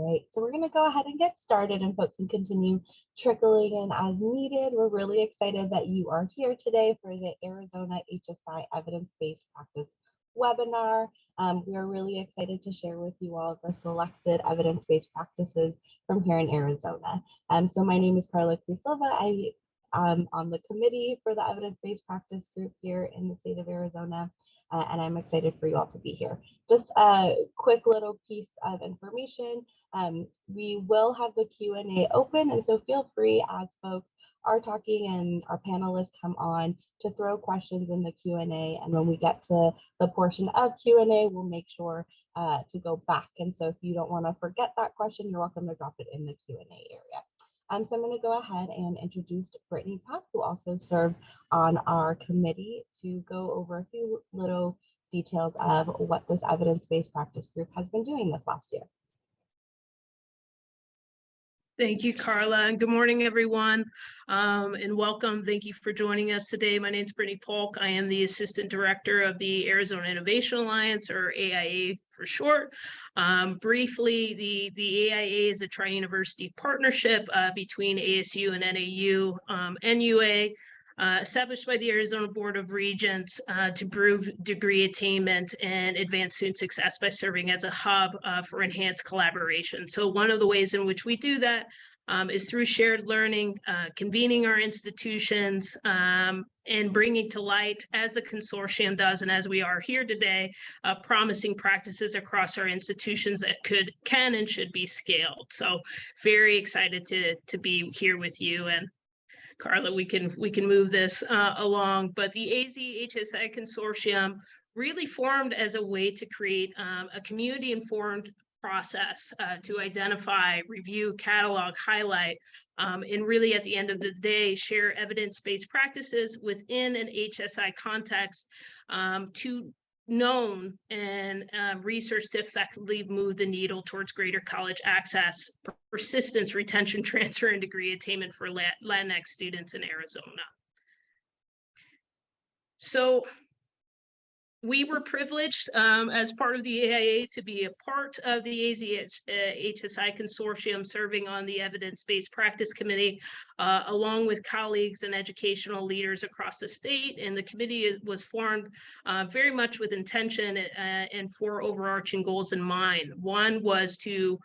All right, so we're going to go ahead and get started, and folks can continue trickling in as needed. We're really excited that you are here today for the Arizona HSI Evidence-Based Practice webinar. We are really excited to share with you all the selected evidence-based practices from here in Arizona. So my name is Carla Silva. I am on the committee for the evidence-based practice group here in the state of Arizona. And I'm excited for you all to be here. Just a quick little piece of information. We will have the Q&A open, and so feel free as folks are talking and our panelists come on to throw questions in the Q&A. And when we get to the portion of Q&A, we'll make sure to go back. And so if you don't want to forget that question, you're welcome to drop it in the Q&A area. So I'm going to go ahead and introduce Brittany Puck, who also serves on our committee, to go over a few little details of what this evidence-based practice group has been doing this last year. Thank you, Carla, and good morning, everyone, and welcome. Thank you for joining us today. My name is Brittany Polk. I am the Assistant Director of the Arizona Innovation Alliance, or AIA for short. Briefly, the AIA is a tri-university partnership between ASU and NAU, NUA, established by the Arizona Board of Regents to improve degree attainment and advance student success by serving as a hub for enhanced collaboration. So one of the ways in which we do that is through shared learning, convening our institutions, and bringing to light, as the consortium does, and as we are here today, promising practices across our institutions that can and should be scaled. So very excited to be here with you. And Carla, we can move this along, but the AZ HSI Consortium really formed as a way to create a community-informed process to identify, review, catalog, highlight, and really at the end of the day, share evidence-based practices within an HSI context to known and research to effectively move the needle towards greater college access, persistence, retention, transfer, and degree attainment for Latinx students in Arizona. So we were privileged as part of the AIA to be a part of the AZ HSI Consortium, serving on the Evidence-Based Practice Committee, along with colleagues and educational leaders across the state. And the committee was formed very much with intention and 4 overarching goals in mind. One was to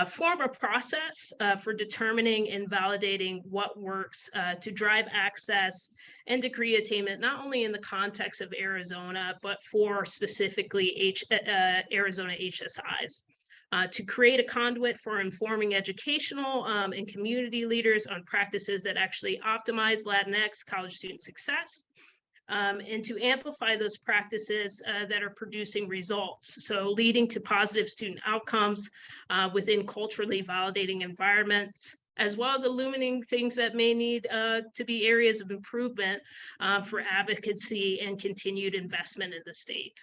form a process for determining and validating what works to drive access and degree attainment, not only in the context of Arizona, but for specifically Arizona HSIs. To create a conduit for informing educational and community leaders on practices that actually optimize Latinx college student success, and to amplify those practices that are producing results, so leading to positive student outcomes within culturally validating environments, as well as illuminating things that may need to be areas of improvement for advocacy and continued investment in the state.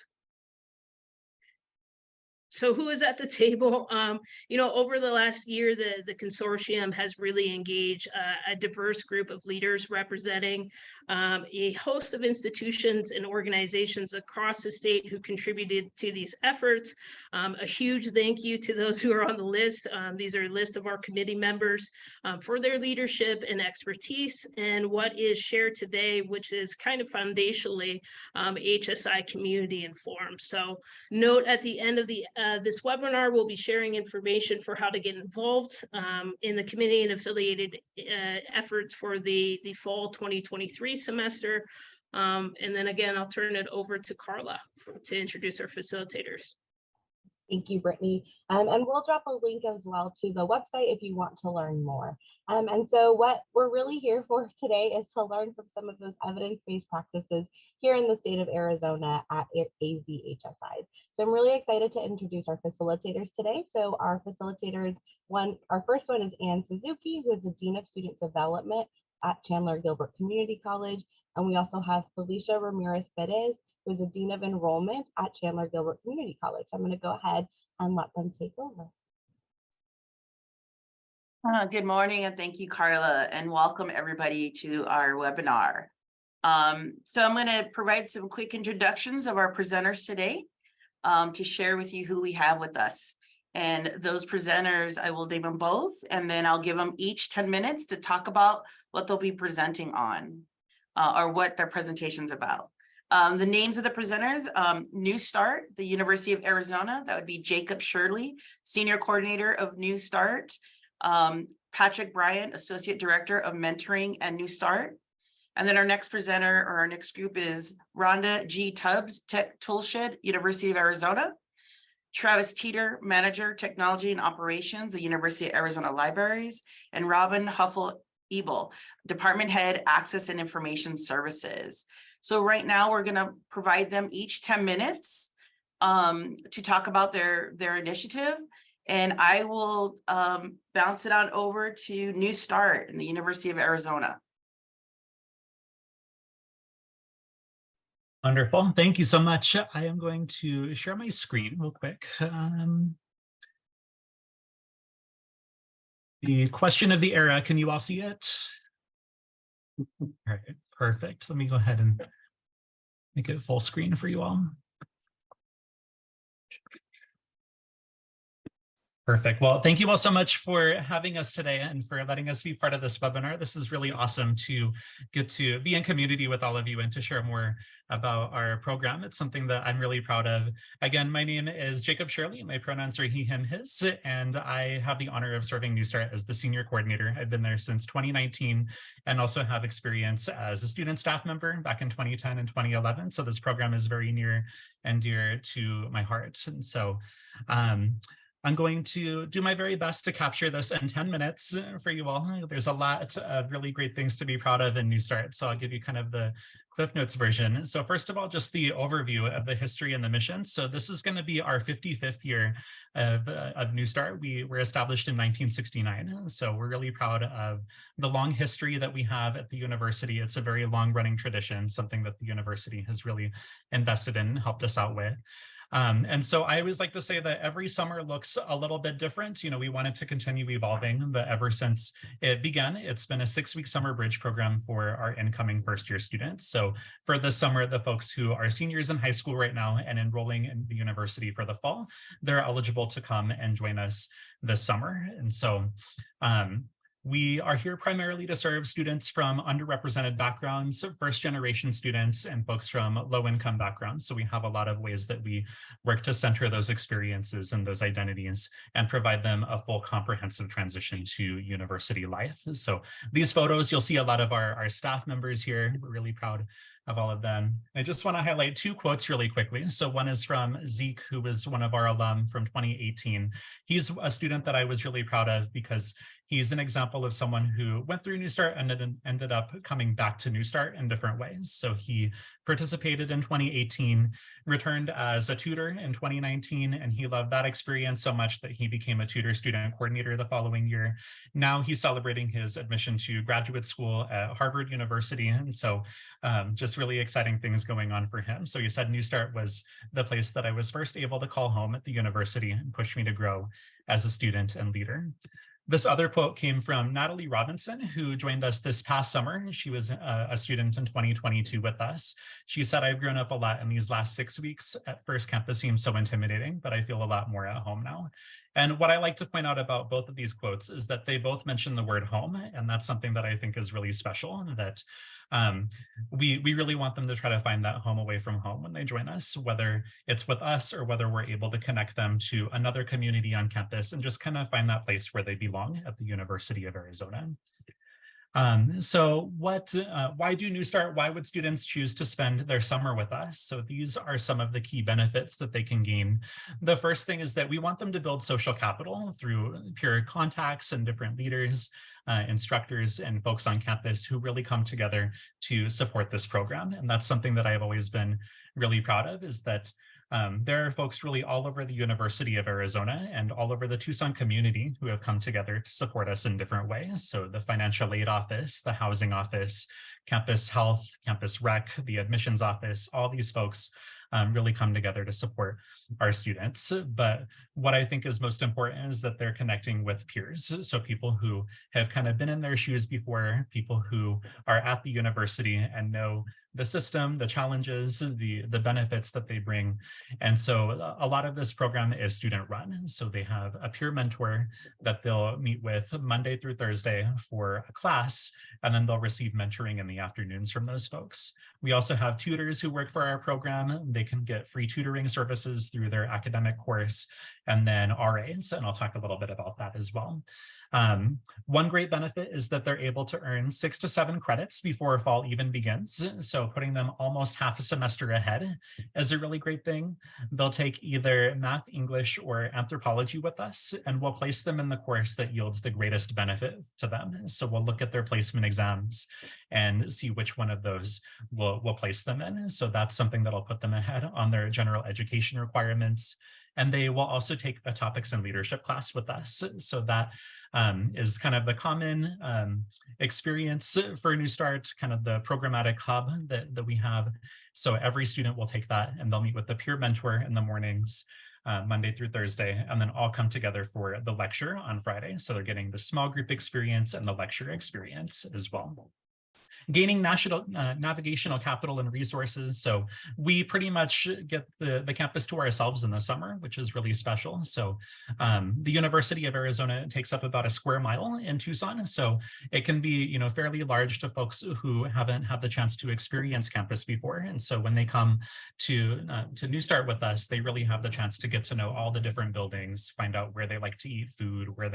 So who is at the table? Over the last year, the consortium has really engaged a diverse group of leaders representing a host of institutions and organizations across the state who contributed to these efforts. A huge thank you to those who are on the list. These are a list of our committee members for their leadership and expertise and what is shared today, which is kind of foundationally HSI community informed. So note at the end of this webinar, we'll be sharing information for how to get involved in the committee and affiliated efforts for the fall 2023 semester. And then again, I'll turn it over to Carla to introduce our facilitators. Thank you, Brittany. And we'll drop a link as well to the website if you want to learn more. And so what we're really here for today is to learn from some of those evidence-based practices here in the state of Arizona at AZ HSI. So I'm really excited to introduce our facilitators today. So our facilitators, our first one is Ann Suzuki, who is the Dean of Student Development at Chandler Gilbert Community College. And we also have Felicia Ramirez Perez, who is the Dean of Enrollment at Chandler Gilbert Community College. I'm going to go ahead and let them take over. Good morning, and thank you, Carla, and welcome everybody to our webinar. So I'm going to provide some quick introductions of our presenters today to share with you who we have with us. And those presenters, I will name them both, and then I'll give them each 10 minutes to talk about what they'll be presenting on or what their presentation's about. The names of the presenters, New Start, the University of Arizona, that would be Jacob Shirley, Senior Coordinator of New Start, Patrick Bryant, Associate Director of Mentoring and New Start. And then our next presenter or our next group is Rhonda G. Tubbs, Tech Toolshed, University of Arizona. Travis Teeter, Manager, Technology and Operations, the University of Arizona Libraries, and Robin Huffel-Ebel, Department Head, Access and Information Services. So right now we're gonna provide them each 10 minutes to talk about their initiative. And I will bounce it on over to New Start in the University of Arizona. Wonderful. Thank you so much. I am going to share my screen real quick. The question of the era, can you all see it? All right, perfect. Let me go ahead and make it full screen for you all. Perfect. Well, thank you all so much for having us today and for letting us be part of this webinar. This is really awesome to get to be in community with all of you and to share more about our program. It's something that I'm really proud of. Again, my name is Jacob Shirley. My pronouns are he, him, his, and I have the honor of serving New Start as the senior coordinator. I've been there since 2019 and also have experience as a student staff member back in 2010 and 2011. So this program is very near and dear to my heart. And so I'm going to do my very best to capture this in 10 minutes for you all. There's a lot of really great things to be proud of in New Start, so I'll give you kind of the Cliff Notes version. So first of all, just the overview of the history and the mission. So this is going to be our 55th year of New Start. We were established in 1969, so we're really proud of the long history that we have at the university. It's a very long-running tradition, something that the university has really invested in and helped us out with. And so I always like to say that every summer looks a little bit different. You know, we wanted to continue evolving, but ever since it began, it's been a 6-week summer bridge program for our incoming first-year students. So for this summer, the folks who are seniors in high school right now and enrolling in the university for the fall, they're eligible to come and join us this summer. And so we are here primarily to serve students from underrepresented backgrounds, first-generation students, and folks from low-income backgrounds. So we have a lot of ways that we work to center those experiences and those identities and provide them a full comprehensive transition to university life. So these photos, you'll see a lot of our staff members here. We're really proud of all of them. I just want to highlight 2 quotes really quickly. So one is from Zeke, who was one of our alum from 2018. He's a student that I was really proud of because he's an example of someone who went through New Start and ended up coming back to New Start in different ways. So he participated in 2018, returned as a tutor in 2019, and he loved that experience so much that he became a tutor student coordinator the following year. Now he's celebrating his admission to graduate school at Harvard University. And so just really exciting things going on for him. So you said New Start was the place that I was first able to call home at the university and push me to grow as a student and leader. This other quote came from Natalie Robinson, who joined us this past summer. She was a student in 2022 with us. She said, I've grown up a lot in these last 6 weeks. At first, campus seemed so intimidating, but I feel a lot more at home now. And what I like to point out about both of these quotes is that they both mention the word home. And that's something that I think is really special, that we really want them to try to find that home away from home when they join us, whether it's with us or whether we're able to connect them to another community on campus and just kind of find that place where they belong at the University of Arizona. So why do New Start? Why would students choose to spend their summer with us? So these are some of the key benefits that they can gain. The first thing is that we want them to build social capital through peer contacts and different leaders, instructors, and folks on campus who really come together to support this program. And that's something that I've always been really proud of, is that there are folks really all over the University of Arizona and all over the Tucson community who have come together to support us in different ways. So the financial aid office, the housing office, campus health, campus rec, the admissions office, all these folks really come together to support our students. But what I think is most important is that they're connecting with peers. So people who have kind of been in their shoes before, people who are at the university and know the system, the challenges, the benefits that they bring. And so a lot of this program is student run. So they have a peer mentor that they'll meet with Monday through Thursday for a class, and then they'll receive mentoring in the afternoons from those folks. We also have tutors who work for our program. They can get free tutoring services through their academic course, and then RAs, and I'll talk a little bit about that as well. One great benefit is that they're able to earn 6 to 7 credits before fall even begins. So putting them almost half a semester ahead is a really great thing. They'll take either math, English, or anthropology with us, and we'll place them in the course that yields the greatest benefit to them. So we'll look at their placement exams and see which one of those we'll place them in. So that's something that'll put them ahead on their general education requirements. And they will also take a topics and leadership class with us. So that is kind of the common experience for New Start, kind of the programmatic hub that we have. So every student will take that, and they'll meet with the peer mentor in the mornings, Monday through Thursday, and then all come together for the lecture on Friday. So they're getting the small group experience and the lecture experience as well. Gaining navigational capital and resources. So we pretty much get the campus to ourselves in the summer, which is really special. So the University of Arizona takes up about a square mile in Tucson. So it can be, fairly large to folks who haven't had the chance to experience campus before. And so when they come to New Start with us, they really have the chance to get to know all the different buildings, find out where they like to eat food, where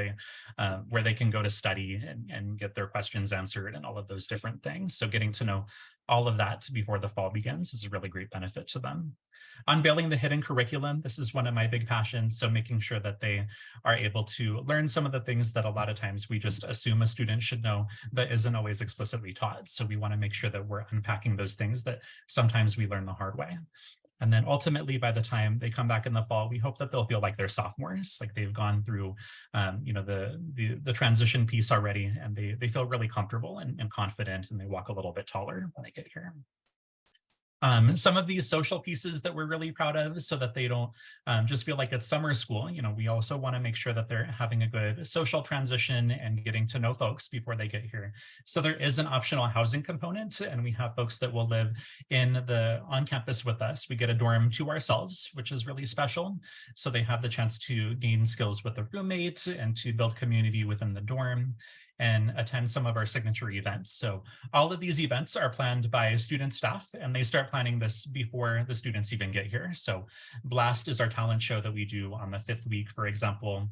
they can go to study and get their questions answered, and all of those different things. So getting to know all of that before the fall begins is a really great benefit to them. Unveiling the hidden curriculum. This is one of my big passions. So making sure that they are able to learn some of the things that a lot of times we just assume a student should know that isn't always explicitly taught. So we want to make sure that we're unpacking those things that sometimes we learn the hard way. And then ultimately, by the time they come back in the fall, we hope that they'll feel like they're sophomores, like they've gone through, the transition piece already, and they feel really comfortable and confident, and they walk a little bit taller when they get here. Some of these social pieces that we're really proud of, so that they don't just feel like it's summer school. We also want to make sure that they're having a good social transition and getting to know folks before they get here. So there is an optional housing component, and we have folks that will live on campus with us. We get a dorm to ourselves, which is really special. So they have the chance to gain skills with a roommate and to build community within the dorm and attend some of our signature events. So all of these events are planned by student staff, and they start planning this before the students even get here. So Blast is our talent show that we do on the 5th week, for example.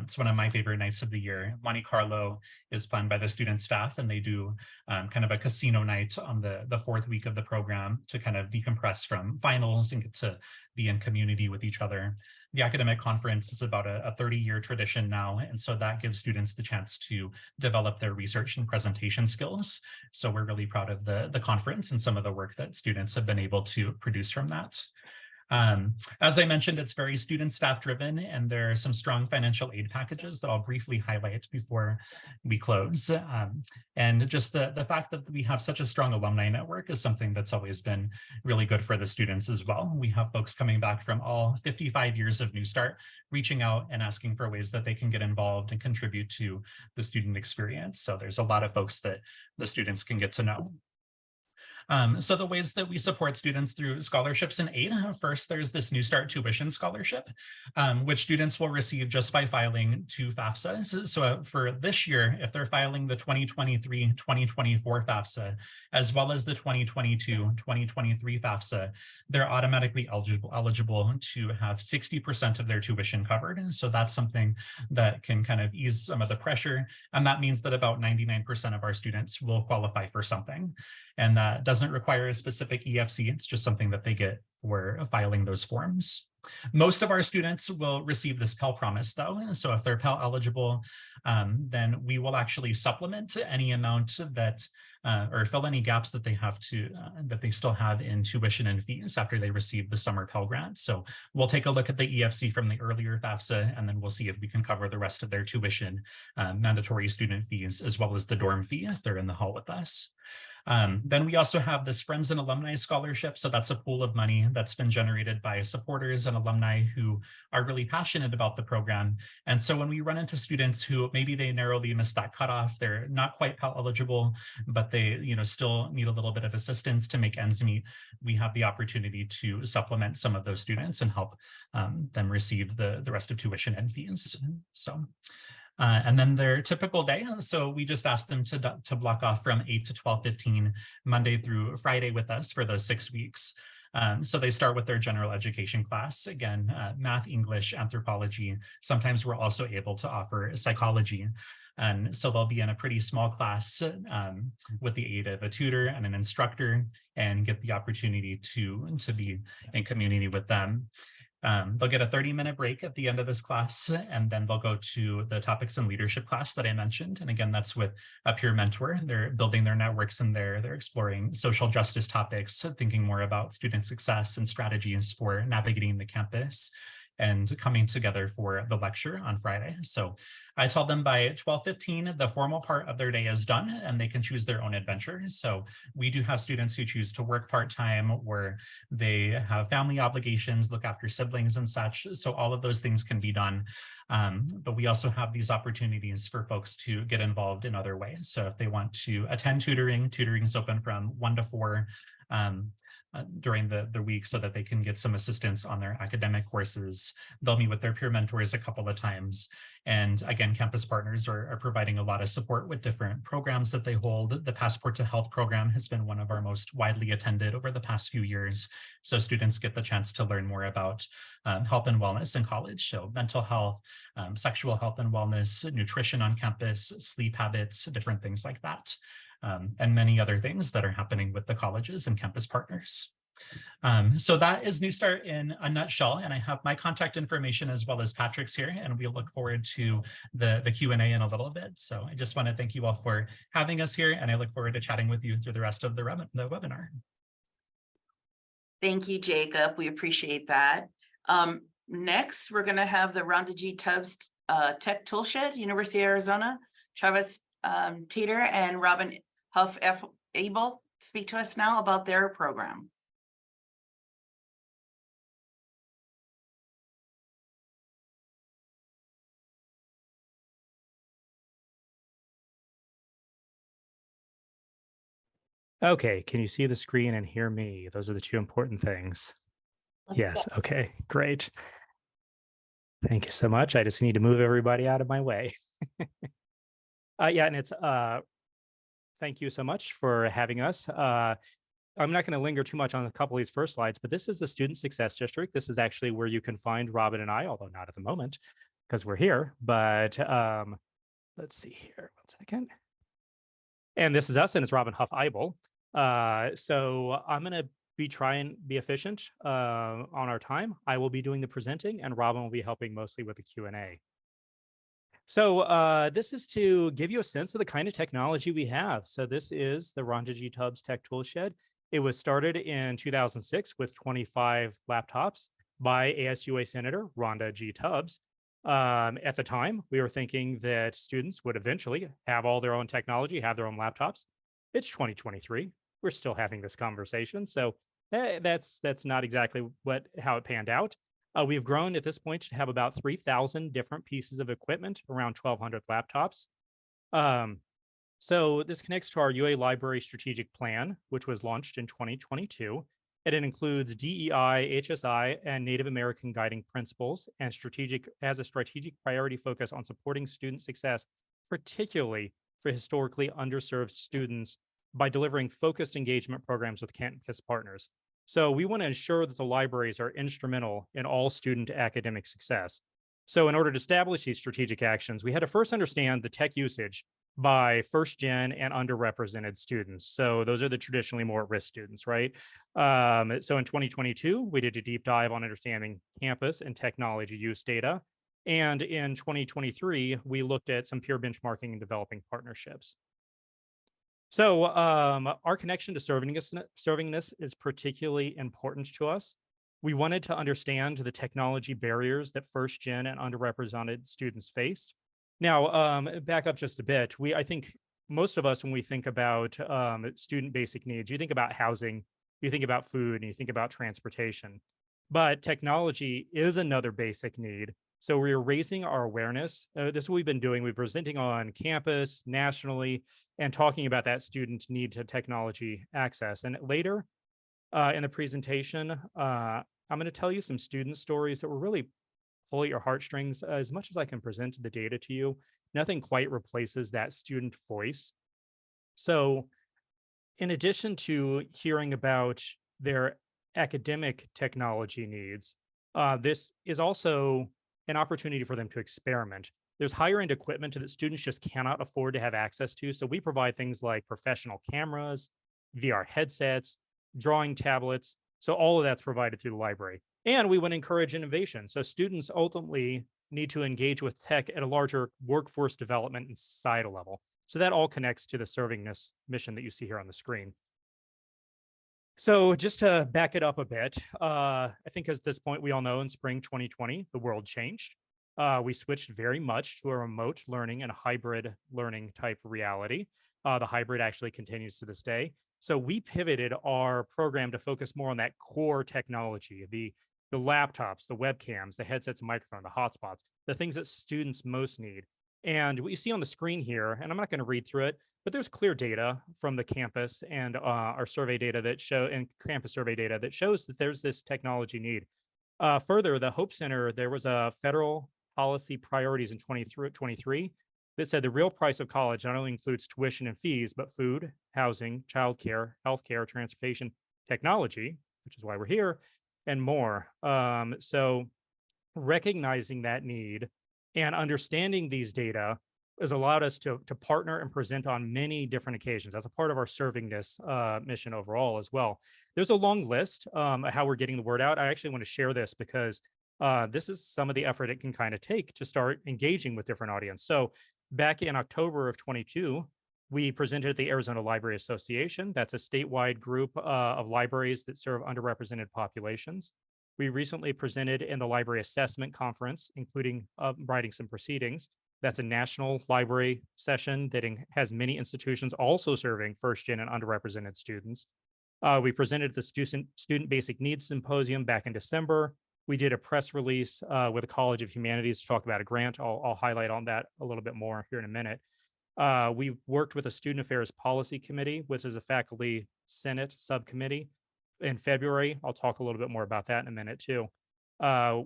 It's one of my favorite nights of the year. Monte Carlo is planned by the student staff, and they do kind of a casino night on the 4th week of the program to kind of decompress from finals and get to be in community with each other. The academic conference is about a 30-year tradition now, and so that gives students the chance to develop their research and presentation skills. So we're really proud of the conference and some of the work that students have been able to produce from that. As I mentioned, it's very student staff driven, and there are some strong financial aid packages that I'll briefly highlight before we close. And just the fact that we have such a strong alumni network is something that's always been really good for the students as well. We have folks coming back from all 55 years of New Start, reaching out and asking for ways that they can get involved and contribute to the student experience. So there's a lot of folks that the students can get to know. So the ways that we support students through scholarships and aid. First, there's this New Start tuition scholarship, which students will receive just by filing 2 FAFSAs. So for this year, if they're filing the 2023-2024 FAFSA, as well as the 2022-2023 FAFSA, they're automatically eligible to have 60% of their tuition covered. So that's something that can kind of ease some of the pressure. And that means that about 99% of our students will qualify for something. And that doesn't require a specific EFC. It's just something that they get for filing those forms. Most of our students will receive this Pell Promise, though. So if they're Pell eligible, then we will actually supplement any amount that or fill any gaps that they have that they still have in tuition and fees after they receive the summer Pell Grant. So we'll take a look at the EFC from the earlier FAFSA, and then we'll see if we can cover the rest of their tuition, mandatory student fees, as well as the dorm fee if they're in the hall with us. Then we also have this Friends and Alumni Scholarship. So that's a pool of money that's been generated by supporters and alumni who are really passionate about the program. And so when we run into students who maybe they narrowly missed that cutoff, they're not quite Pell eligible, but they still need a little bit of assistance to make ends meet, we have the opportunity to supplement some of those students and help them receive the rest of tuition and fees. So. And then their typical day. So we just asked them to block off from 8 to 12:15 Monday through Friday with us for those 6 weeks. So they start with their general education class, again, math, English, anthropology. Sometimes we're also able to offer psychology. And so they'll be in a pretty small class with the aid of a tutor and an instructor and get the opportunity to be in community with them. They'll get a 30-minute break at the end of this class, and then they'll go to the topics and leadership class that I mentioned. And again, that's with a peer mentor. They're building their networks in there. They're exploring social justice topics, thinking more about student success and strategies for navigating the campus, and coming together for the lecture on Friday. So I tell them by 12:15, the formal part of their day is done and they can choose their own adventure. So we do have students who choose to work part-time, or they have family obligations, look after siblings and such. So all of those things can be done. But we also have these opportunities for folks to get involved in other ways. So if they want to attend tutoring, tutoring is open from 1 to 4. During the week so that they can get some assistance on their academic courses. They'll meet with their peer mentors a couple of times. And again, campus partners are providing a lot of support with different programs that they hold. The Passport to Health program has been one of our most widely attended over the past few years. So students get the chance to learn more about health and wellness in college. So mental health, sexual health and wellness, nutrition on campus, sleep habits, different things like that. And many other things that are happening with the colleges and campus partners. So that is New Start in a nutshell, and I have my contact information as well as Patrick's here, and we look forward to the Q&A in a little bit. So I just want to thank you all for having us here, and I look forward to chatting with you through the rest of the webinar. Thank you, Jacob. We appreciate that. Next, we're going to have the Rhonda G. Tubbs Tech Toolshed, University of Arizona, Travis Teeter and Robin Huff F. Abel speak to us now about their program. Okay, can you see the screen and hear me? Those are the two important things. Yes, okay, great. Thank you so much. I just need to move everybody out of my way. Yeah, and it's thank you so much for having us. I'm not going to linger too much on a couple of these first slides, but this is the Student Success District. This is actually where you can find Robin and I, although not at the moment because we're here. But let's see here, 1 second. And this is us, and it's Robin Huff Eibel. So I'm going to try and be efficient on our time. I will be doing the presenting, and Robin will be helping mostly with the Q&A. So this is to give you a sense of the kind of technology we have. So this is the Rhonda G. Tubbs Tech Toolshed. It was started in 2006 with 25 laptops by ASUA Senator Rhonda G. Tubbs. At the time, we were thinking that students would eventually have all their own technology, have their own laptops. It's 2023. We're still having this conversation. So that's not exactly how it panned out. We've grown at this point to have about 3,000 different pieces of equipment, around 1,200 laptops. So this connects to our UA Library Strategic Plan, which was launched in 2022. And it includes DEI, HSI, and Native American guiding principles, and has a strategic priority focus on supporting student success, particularly for historically underserved students, by delivering focused engagement programs with campus partners. So we want to ensure that the libraries are instrumental in all student academic success. So in order to establish these strategic actions, we had to first understand the tech usage by first-gen and underrepresented students. So those are the traditionally more at-risk students, right? So in 2022, we did a deep dive on understanding campus and technology use data. And in 2023, we looked at some peer benchmarking and developing partnerships. So our connection to serving this is particularly important to us. We wanted to understand the technology barriers that first-gen and underrepresented students face. Now, back up just a bit. I think most of us, when we think about student basic needs, you think about housing, you think about food, and you think about transportation. But technology is another basic need. So we're raising our awareness. This is what we've been doing. We're presenting on campus, nationally, and talking about that student need to technology access. And later in the presentation, I'm going to tell you some student stories that will really pull at your heartstrings. As much as I can present the data to you, nothing quite replaces that student voice. So in addition to hearing about their academic technology needs, this is also an opportunity for them to experiment. There's higher end equipment that students just cannot afford to have access to. So we provide things like professional cameras, VR headsets, drawing tablets. So all of that's provided through the library. And we want to encourage innovation. So students ultimately need to engage with tech at a larger workforce development and societal level. So that all connects to the servingness mission that you see here on the screen. So just to back it up a bit, I think at this point, we all know in spring 2020, the world changed. We switched very much to a remote learning and a hybrid learning type reality. The hybrid actually continues to this day. So we pivoted our program to focus more on that core technology, the laptops, the webcams, the headsets and microphone, the hotspots, the things that students most need. And what you see on the screen here, and I'm not going to read through it, but there's clear data from the campus and our survey data that show and campus survey data that shows that there's this technology need. Further, the Hope Center, there was a federal policy priorities in 23 that said the real price of college not only includes tuition and fees, but food, housing, childcare, healthcare, transportation, technology, which is why we're here, and more. So recognizing that need and understanding these data has allowed us to partner and present on many different occasions as a part of our servingness mission overall as well. There's a long list of how we're getting the word out. I actually want to share this because this is some of the effort it can kind of take to start engaging with different audience. So back in October of 22, we presented at the Arizona Library Association. That's a statewide group of libraries that serve underrepresented populations. We recently presented in the Library Assessment Conference, including writing some proceedings. That's a national library session that has many institutions also serving first-gen and underrepresented students. We presented at the Student Basic Needs Symposium back in December. We did a press release with the College of Humanities to talk about a grant. I'll highlight on that a little bit more here in a minute. We worked with a Student Affairs Policy Committee, which is a faculty Senate subcommittee in February. I'll talk a little bit more about that in a minute too.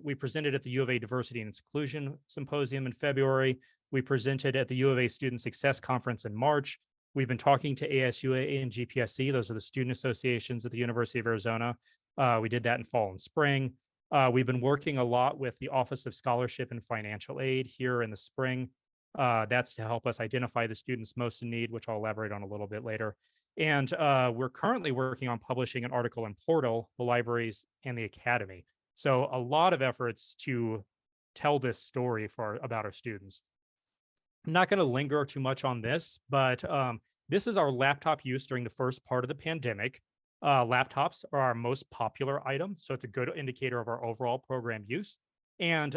We presented at the U of A Diversity and Exclusion Symposium in February. We presented at the U of A Student Success Conference in March. We've been talking to ASUA and GPSC. Those are the student associations at the University of Arizona. We did that in fall and spring. We've been working a lot with the Office of Scholarship and Financial Aid here in the spring. That's to help us identify the students most in need, which I'll elaborate on a little bit later. And we're currently working on publishing an article in Portal, the libraries, and the Academy. So a lot of efforts to tell this story about our students. I'm not going to linger too much on this, but this is our laptop use during the first part of the pandemic. Laptops are our most popular item, so it's a good indicator of our overall program use. And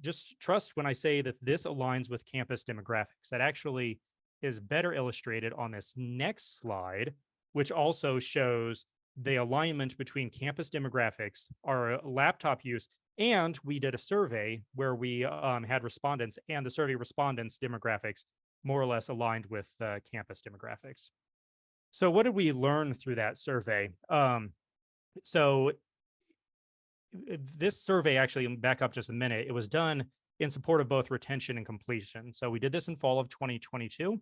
just trust when I say that this aligns with campus demographics. That actually is better illustrated on this next slide, which also shows the alignment between campus demographics, our laptop use, and we did a survey where we had respondents, and the survey respondents' demographics more or less aligned with campus demographics. So what did we learn through that survey? So this survey, actually, back up just a minute, it was done in support of both retention and completion. So we did this in fall of 2022,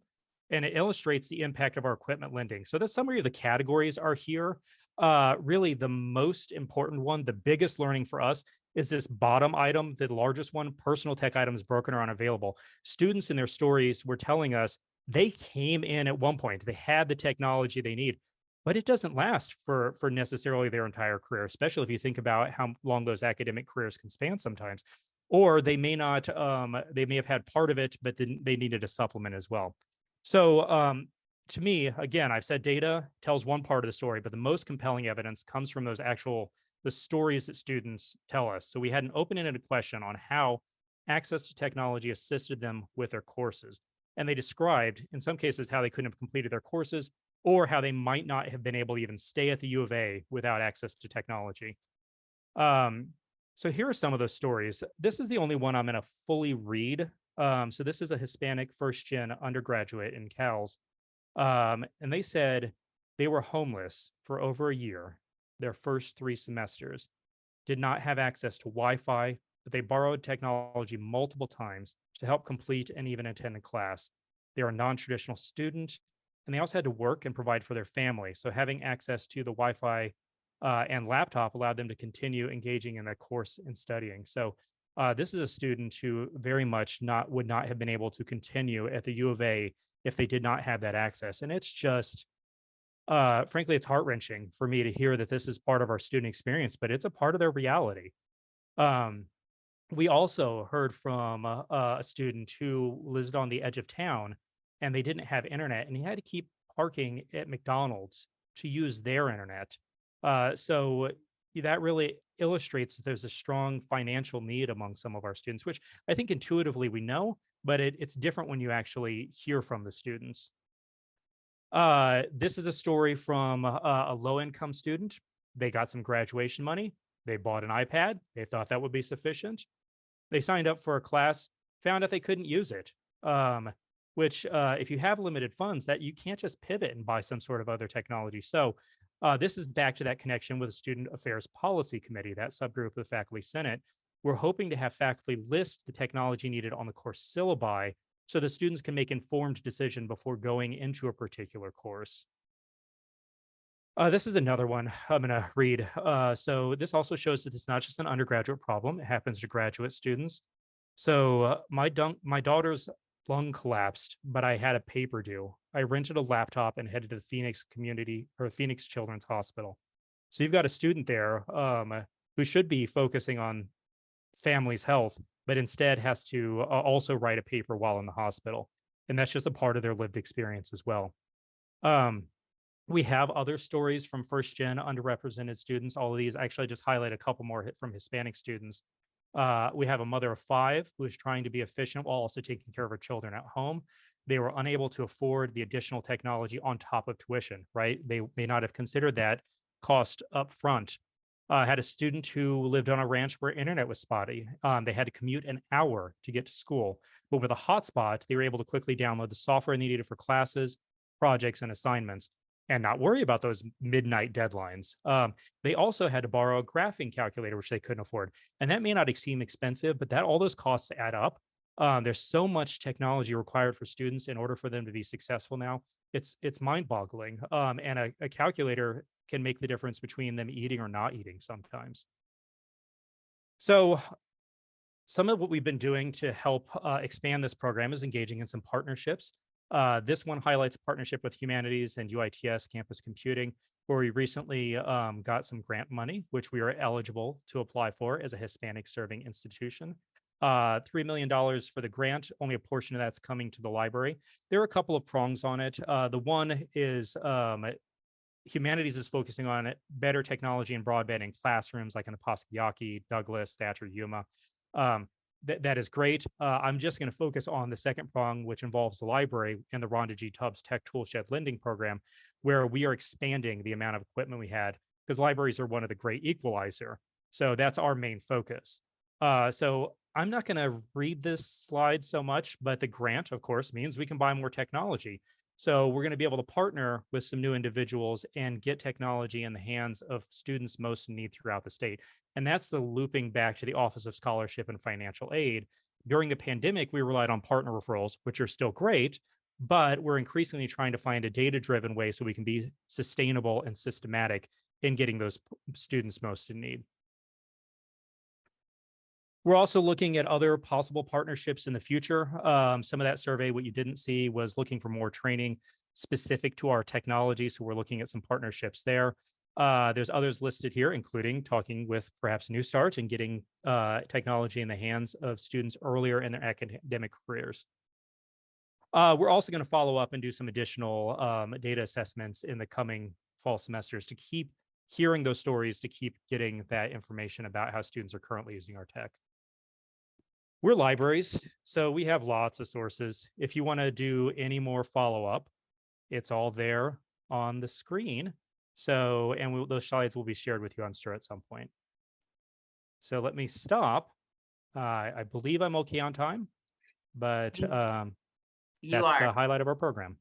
and it illustrates the impact of our equipment lending. So the summary of the categories are here. Really, the most important one, the biggest learning for us, is this bottom item, the largest one, personal tech items broken or unavailable. Students in their stories were telling us they came in at one point, they had the technology they need, but it doesn't last for necessarily their entire career, especially if you think about how long those academic careers can span sometimes. Or they may not, they may have had part of it, but then they needed a supplement as well. So to me, again, I've said data tells one part of the story, but the most compelling evidence comes from those the stories that students tell us. So we had an open-ended question on how access to technology assisted them with their courses. And they described, in some cases, how they couldn't have completed their courses or how they might not have been able to even stay at the U of A without access to technology. So here are some of those stories. This is the only one I'm going to fully read. So this is a Hispanic first-gen undergraduate in Cal's. And they said they were homeless for over a year, their first 3 semesters, did not have access to Wi-Fi, but they borrowed technology multiple times to help complete and even attend a class. They are a non-traditional student, and they also had to work and provide for their family. So having access to the Wi-Fi and laptop allowed them to continue engaging in that course and studying. So this is a student who very much would not have been able to continue at the U of A if they did not have that access. And it's just, frankly, it's heart-wrenching for me to hear that this is part of our student experience, but it's a part of their reality. We also heard from a student who lived on the edge of town and they didn't have internet and he had to keep parking at McDonald's to use their internet. So that really illustrates that there's a strong financial need among some of our students, which I think intuitively we know, but it's different when you actually hear from the students. This is a story from a low-income student. They got some graduation money. They bought an iPad. They thought that would be sufficient. They signed up for a class, found out they couldn't use it, which if you have limited funds, that you can't just pivot and buy some sort of other technology. So this is back to that connection with the Student Affairs Policy Committee, that subgroup of the Faculty Senate. We're hoping to have faculty list the technology needed on the course syllabi so the students can make informed decision before going into a particular course. This is another one I'm going to read. So this also shows that it's not just an undergraduate problem. It happens to graduate students. So my daughter's lung collapsed, but I had a paper due. I rented a laptop and headed to the Phoenix Phoenix Children's Hospital. So you've got a student there who should be focusing on family's health, but instead has to also write a paper while in the hospital. And that's just a part of their lived experience as well. We have other stories from first-gen underrepresented students. All of these, actually, I just highlight a couple more from Hispanic students. We have a mother of 5 who is trying to be efficient while also taking care of her children at home. They were unable to afford the additional technology on top of tuition, right? They may not have considered that cost up front. Had a student who lived on a ranch where internet was spotty. They had to commute an hour to get to school, but with a hotspot, they were able to quickly download the software they needed for classes, projects, and assignments, and not worry about those midnight deadlines. They also had to borrow a graphing calculator, which they couldn't afford. And that may not seem expensive, but all those costs add up. There's so much technology required for students in order for them to be successful now. It's mind-boggling. And a calculator can make the difference between them eating or not eating sometimes. So some of what we've been doing to help expand this program is engaging in some partnerships. This one highlights a partnership with Humanities and UITS Campus Computing, where we recently got some grant money, which we are eligible to apply for as a Hispanic serving institution. $3 million for the grant, only a portion of that's coming to the library. There are a couple of prongs on it. The one is Humanities is focusing on better technology and broadband in classrooms like in the Pasquiyaki, Douglas, Thatcher, Yuma. That is great. I'm just going to focus on the second prong, which involves the library and the Rhonda G. Tubbs Tech Toolshed lending program, where we are expanding the amount of equipment we had because libraries are one of the great equalizer. So that's our main focus. So I'm not going to read this slide so much, but the grant, of course, means we can buy more technology. So we're going to be able to partner with some new individuals and get technology in the hands of students most in need throughout the state. And that's the looping back to the Office of Scholarship and Financial Aid. During the pandemic, we relied on partner referrals, which are still great, but we're increasingly trying to find a data-driven way so we can be sustainable and systematic in getting those students most in need. We're also looking at other possible partnerships in the future. Some of that survey, what you didn't see, was looking for more training specific to our technology. So we're looking at some partnerships there. There's others listed here, including talking with perhaps New Start and getting technology in the hands of students earlier in their academic careers. We're also going to follow up and do some additional data assessments in the coming fall semesters to keep hearing those stories, to keep getting that information about how students are currently using our tech. We're libraries, so we have lots of sources. If you want to do any more follow-up, it's all there on the screen. So, and those slides will be shared with you, I'm sure, at some point. So let me stop. I believe I'm okay on time, but You that's are. the highlight of our program.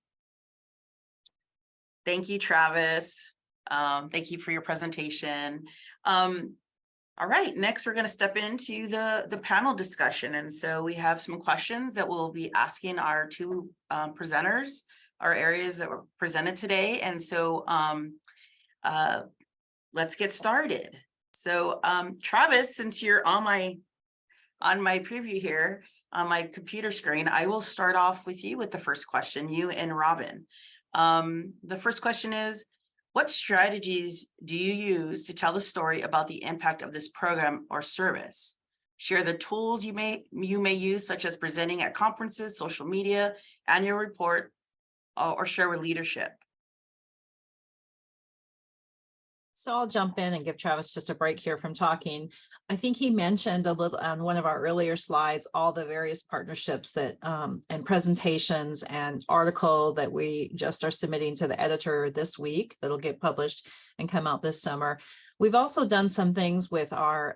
Thank you, Travis. Thank you for your presentation. All right, next we're going to step into the panel discussion. And so we have some questions that we'll be asking our two presenters, our areas that were presented today. And so let's get started. So Travis, since you're on my preview here on my computer screen, I will start off with you with the first question, you and Robin. The first question is, what strategies do you use to tell the story about the impact of this program or service? Share the tools you may use, such as presenting at conferences, social media, annual report, or share with leadership. So I'll jump in and give Travis just a break here from talking. I think he mentioned a little on one of our earlier slides, all the various partnerships that and presentations and article that we just are submitting to the editor this week that'll get published and come out this summer. We've also done some things with our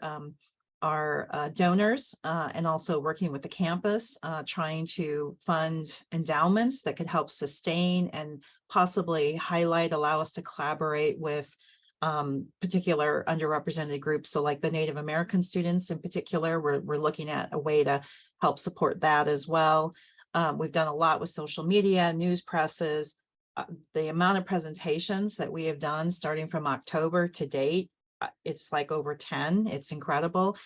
donors and also working with the campus, trying to fund endowments that could help sustain and possibly allow us to collaborate with particular underrepresented groups. So like the Native American students in particular, we're looking at a way to help support that as well. We've done a lot with social media, news presses. The amount of presentations that we have done starting from October to date, it's like over 10. It's incredible.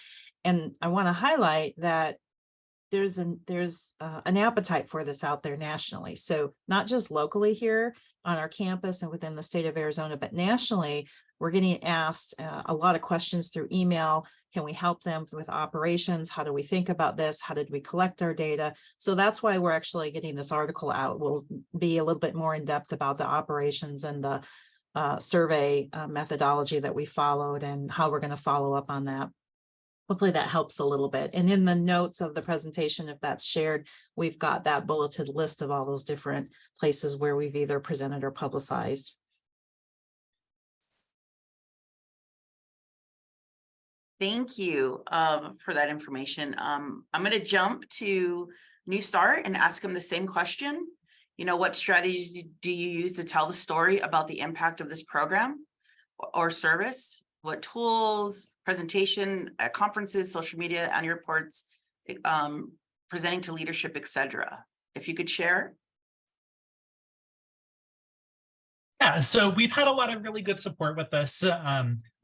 And I want to highlight that there's an appetite for this out there nationally. So not just locally here on our campus and within the state of Arizona, but nationally, we're getting asked a lot of questions through email. Can we help them with operations? How do we think about this? How did we collect our data? So that's why we're actually getting this article out. We'll be a little bit more in depth about the operations and the survey methodology that we followed and how we're going to follow up on that. Hopefully that helps a little bit. And in the notes of the presentation, if that's shared, we've got that bulleted list of all those different places where we've either presented or publicized. Thank you for that information. I'm going to jump to New Start and ask them the same question. You know, what strategies do you use to tell the story about the impact of this program or service? What tools, presentation at conferences, social media, annual reports, presenting to leadership, etc. If you could share. Yeah, so we've had a lot of really good support with this.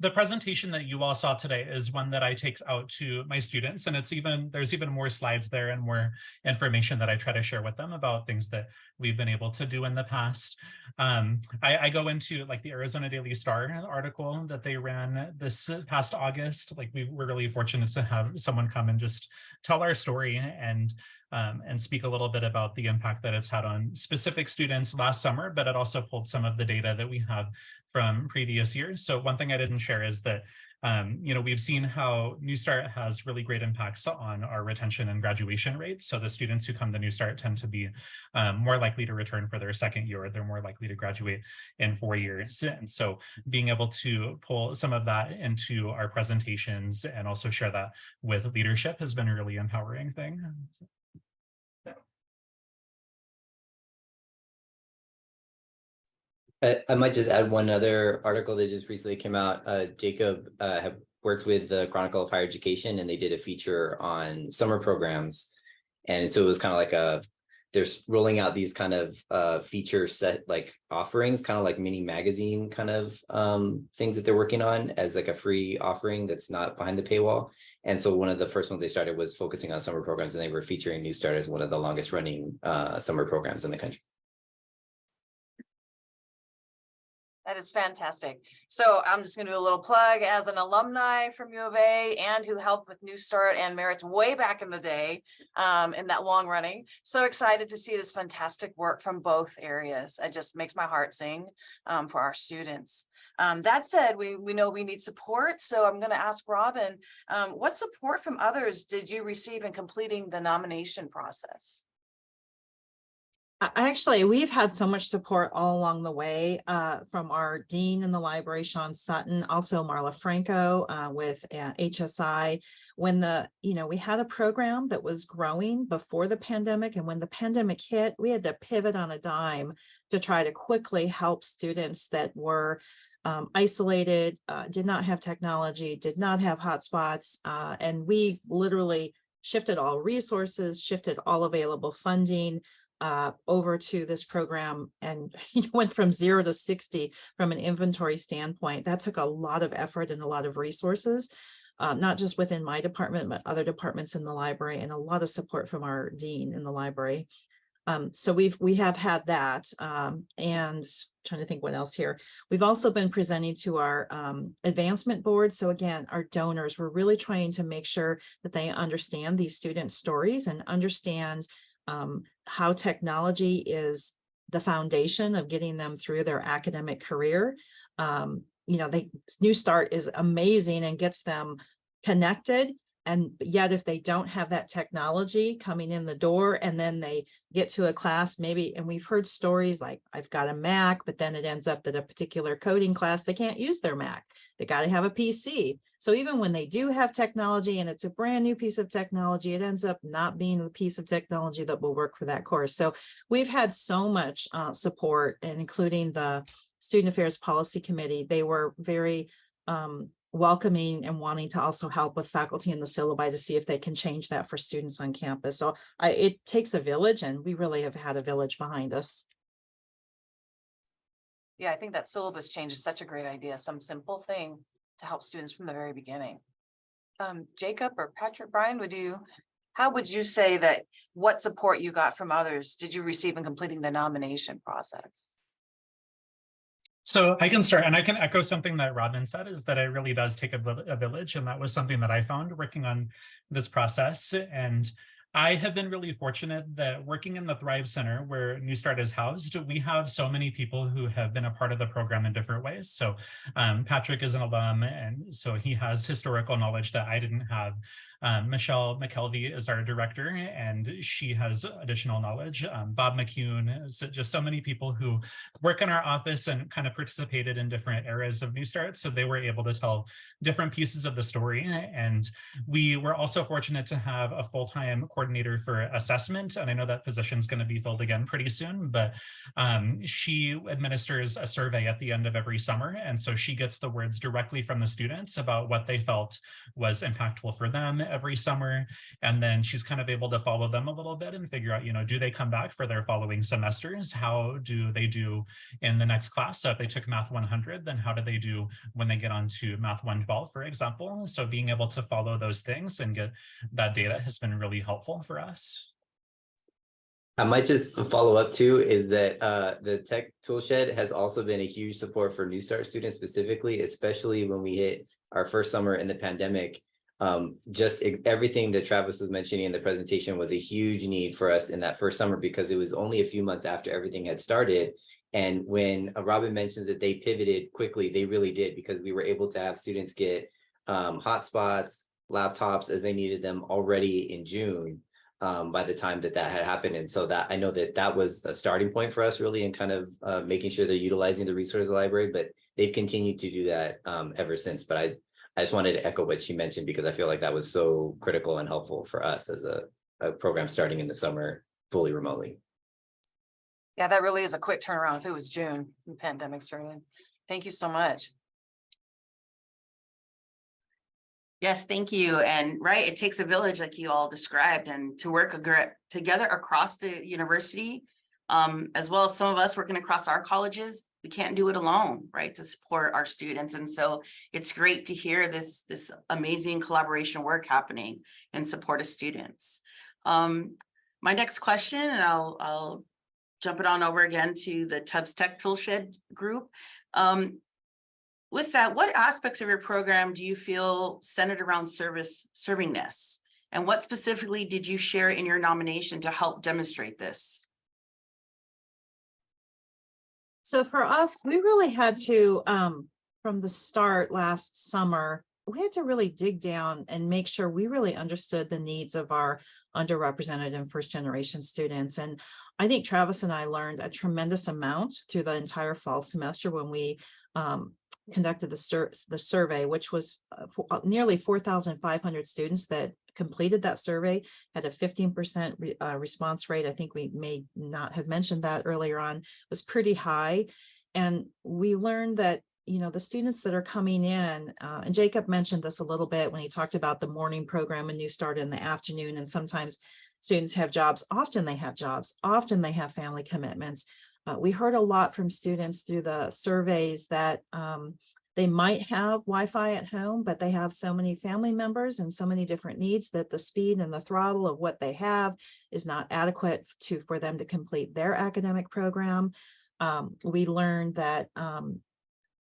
The presentation that you all saw today is one that I take out to my students, and there's even more slides there and more information that I try to share with them about things that we've been able to do in the past. I go into like the Arizona Daily Star article that they ran this past August. Like we're really fortunate to have someone come and just tell our story and speak a little bit about the impact that it's had on specific students last summer, but it also pulled some of the data that we have from previous years. So one thing I didn't share is that, we've seen how New Start has really great impacts on our retention and graduation rates. So the students who come to New Start tend to be more likely to return for their second year, or they're more likely to graduate in 4 years. And so being able to pull some of that into our presentations and also share that with leadership has been a really empowering thing. I might just add one other article that just recently came out. Jacob have worked with the Chronicle of Higher Education, and they did a feature on summer programs. And so it was kind of like they're rolling out these kind of feature set like offerings, kind of like mini magazine kind of things that they're working on as like a free offering that's not behind the paywall. And so one of the first ones they started was focusing on summer programs, and they were featuring New Start as one of the longest running summer programs in the country. is fantastic. So I'm just going to do a little plug as an alumni from U of A and who helped with New Start and Merits way back in the day, in that long running. So excited to see this fantastic work from both areas. It just makes my heart sing for our students. That said, we know we need support. So I'm going to ask Robin, what support from others did you receive in completing the nomination process? Actually, we've had so much support all along the way from our dean in the library, Sean Sutton, also Marla Franco with HSI. When we had a program that was growing before the pandemic, and when the pandemic hit, we had to pivot on a dime to try to quickly help students that were isolated, did not have technology, did not have hotspots, and we literally shifted all resources, shifted all available funding over to this program, and went from 0 to 60 from an inventory standpoint. That took a lot of effort and a lot of resources, not just within my department, but other departments in the library, and a lot of support from our dean in the library. So we have had that, and trying to think what else here. We've also been presenting to our advancement board. So again, our donors, we're really trying to make sure that they understand these student stories and understand how technology is the foundation of getting them through their academic career. New Start is amazing and gets them connected. And yet if they don't have that technology coming in the door, and then they get to a class, maybe, and we've heard stories like, I've got a Mac, but then it ends up that a particular coding class, they can't use their Mac. They got to have a PC. So even when they do have technology and it's a brand new piece of technology, it ends up not being the piece of technology that will work for that course. So we've had so much support, and including the Student Affairs Policy Committee. They were very welcoming and wanting to also help with faculty in the syllabi to see if they can change that for students on campus. So it takes a village, and we really have had a village behind us. Yeah, I think that syllabus change is such a great idea. Some simple thing to help students from the very beginning. Jacob or Patrick, Brian, how would you say that what support you got from others did you receive in completing the nomination process? So I can start, and I can echo something that Rodman said, is that it really does take a village. And that was something that I found working on this process. And I have been really fortunate that working in the Thrive Center, where New Start is housed, we have so many people who have been a part of the program in different ways. So Patrick is an alum, and so he has historical knowledge that I didn't have. Michelle McKelvey is our director, and she has additional knowledge. Bob McCune, is just so many people who work in our office and kind of participated in different areas of New Start. So they were able to tell different pieces of the story. And we were also fortunate to have a full-time coordinator for assessment. And I know that position is going to be filled again pretty soon, but she administers a survey at the end of every summer. And so she gets the words directly from the students about what they felt was impactful for them every summer. And then she's kind of able to follow them a little bit and figure out, do they come back for their following semesters? How do they do in the next class? So if they took Math 100, then how do they do when they get on to Math 112, for example? So being able to follow those things and get that data has been really helpful for us. I might just follow up too, is that the Tech Toolshed has also been a huge support for New Start students specifically, especially when we hit our first summer in the pandemic. Just everything that Travis was mentioning in the presentation was a huge need for us in that first summer, because it was only a few months after everything had started. And when Robin mentions that they pivoted quickly, they really did, because we were able to have students get hotspots, laptops as they needed them already in June by the time that had happened. And so that I know that was a starting point for us really in kind of making sure they're utilizing the resource of the library, but they've continued to do that ever since. But I just wanted to echo what she mentioned, because I feel like that was so critical and helpful for us as a program starting in the summer fully remotely. Yeah, that really is a quick turnaround. If it was June, the pandemic started. Thank you so much. Yes, thank you. And right, it takes a village like you all described, and to work together across the university, as well as some of us working across our colleges. We can't do it alone, right, to support our students. And so it's great to hear this amazing collaboration work happening in support of students. My next question, and I'll jump it on over again to the Tech Toolshed group. With that, what aspects of your program do you feel centered around servingness? And what specifically did you share in your nomination to help demonstrate this? So for us, we really had to, from the start last summer, we had to really dig down and make sure we really understood the needs of our underrepresented and first generation students. And I think Travis and I learned a tremendous amount through the entire fall semester when we conducted the survey, which was nearly 4,500 students that completed that survey, had a 15% response rate. I think we may not have mentioned that earlier on. It was pretty high. And we learned that, you know, the students that are coming in, and Jacob mentioned this a little bit when he talked about the morning program and New Start in the afternoon. And sometimes students have jobs. Often they have jobs. Often they have family commitments. We heard a lot from students through the surveys that they might have Wi-Fi at home, but they have so many family members and so many different needs that the speed and the throttle of what they have is not adequate for them to complete their academic program. We learned that,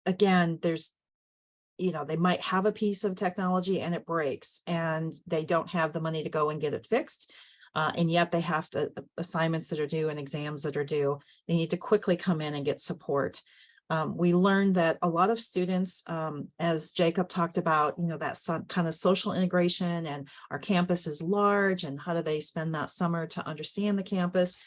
again, there's, you know, they might have a piece of technology and it breaks and they don't have the money to go and get it fixed. And yet they have to, assignments that are due and exams that are due, they need to quickly come in and get support. We learned that a lot of students, as Jacob talked about, you know, that kind of social integration, and our campus is large, and how do they spend that summer to understand the campus?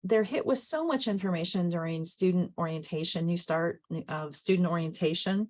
They're hit with so much information during student orientation, New Start of student orientation,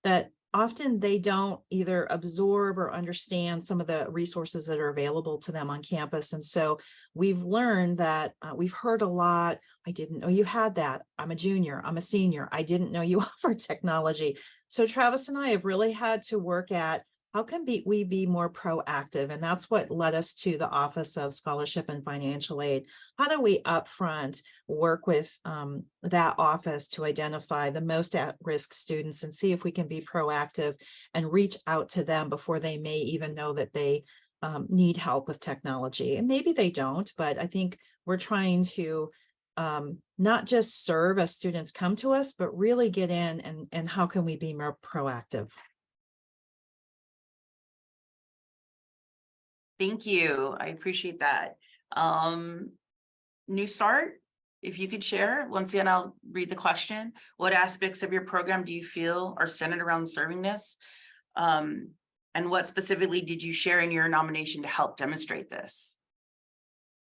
that often they don't either absorb or understand some of the resources that are available to them on campus. And so we've learned that we've heard a lot. I didn't know you had that. I'm a junior, I'm a senior. I didn't know you offered technology. So Travis and I have really had to work at how can we be more proactive? And that's what led us to the Office of Scholarship and Financial Aid. How do we upfront work with that office to identify the most at-risk students and see if we can be proactive and reach out to them before they may even know that they need help with technology? And maybe they don't, but I think we're trying to not just serve as students come to us, but really get in and how can we be more proactive? Thank you. I appreciate that. New Start, if you could share, once again, I'll read the question. What aspects of your program do you feel are centered around servingness? And what specifically did you share in your nomination to help demonstrate this?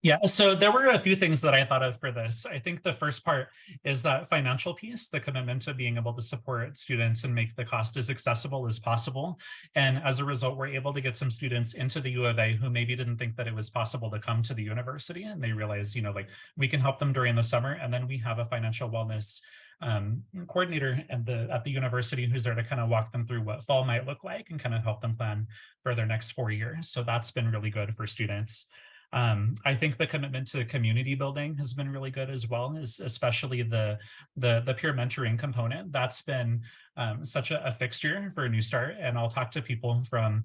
Yeah, so there were a few things that I thought of for this. I think the first part is that financial piece, the commitment to being able to support students and make the cost as accessible as possible. And as a result, we're able to get some students into the U of A who maybe didn't think that it was possible to come to the university, and they realize, you know, like we can help them during the summer. And then we have a financial wellness coordinator at the university who's there to kind of walk them through what fall might look like and kind of help them plan for their next 4 years. So that's been really good for students. I think the commitment to community building has been really good as well, especially the peer mentoring component. That's been such a fixture for New Start. And I'll talk to people from